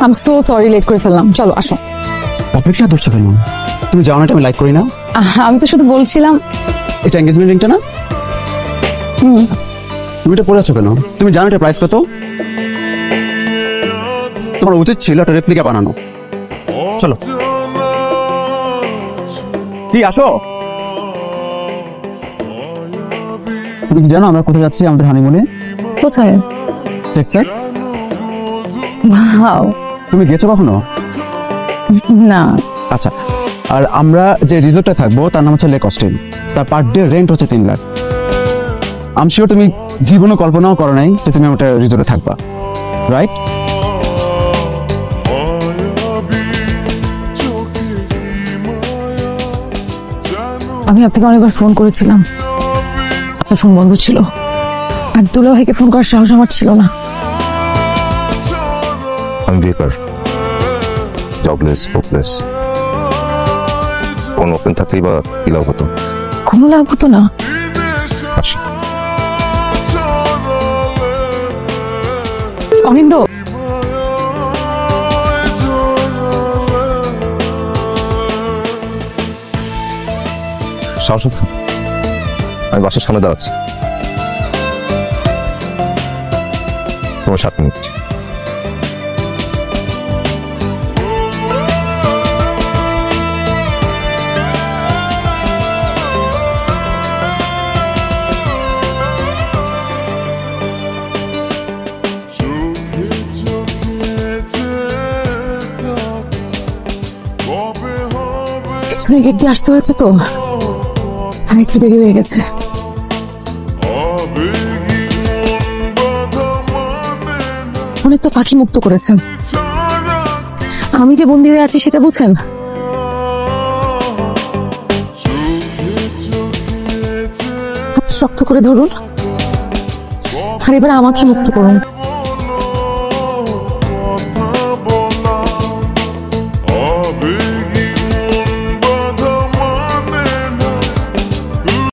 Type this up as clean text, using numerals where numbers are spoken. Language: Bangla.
I am so sorry, late করে ফেললাম। চলো আসো। অপেক্ষা ধরছো কেন? তুমি যাও না, আমি লাইক করি না। আমি তো শুধু বলছিলাম। এটা এঙ্গেজমেন্ট রিংটা না? তুমি এটা পরে আছো কেন? তুমি জানো এটা প্রাইস কত? তোমার উচিত ছিল একটা রেপ্লিকা বানানো। চলো কি আসো। তুমি কি জানো আমরা কোথায় যাচ্ছি আমাদের হানিমুনে? কোথায়? টেক্সাস। ওয়াও। তুমি গেছো কখনো? না। আচ্ছা, আর আমরা যে রিসোর্টে থাকবো তার নাম হচ্ছে লেক অস্টিন। তার পার ডে রেন্ট হচ্ছে 3 লাখ। আমি শিওর তুমি জীবনে কল্পনাও করো নাই যে তুমি ওটা রিসোর্টে থাকবা, রাইট? আমি আপনাকে অনেকবার ফোন করেছিলাম, আপনার ফোন বন্ধ ছিল। আর দুলা ভাইকে ফোন করার সাহস আমার ছিল না। আমি বেকার, জবলেস, হোপলেস। ফোন ওপেন থাকলেই বা কি লাভ হতো? কোনো লাভ হতো না। আসি। অনিন্দ, সাহস আছে? আমি বাসার সামনে দাঁড়াচ্ছি, তোমার 7 মিনিট। পিছনে গেট দিয়ে আসতে হয়েছে তো, আর একটু দেরি হয়ে গেছে। অনেক তো পাখি মুক্ত করেছেন, আমি যে বন্দী হয়ে আছি সেটা বুঝেন? হাত শক্ত করে ধরুন, আর এবার আমাকে মুক্ত করুন।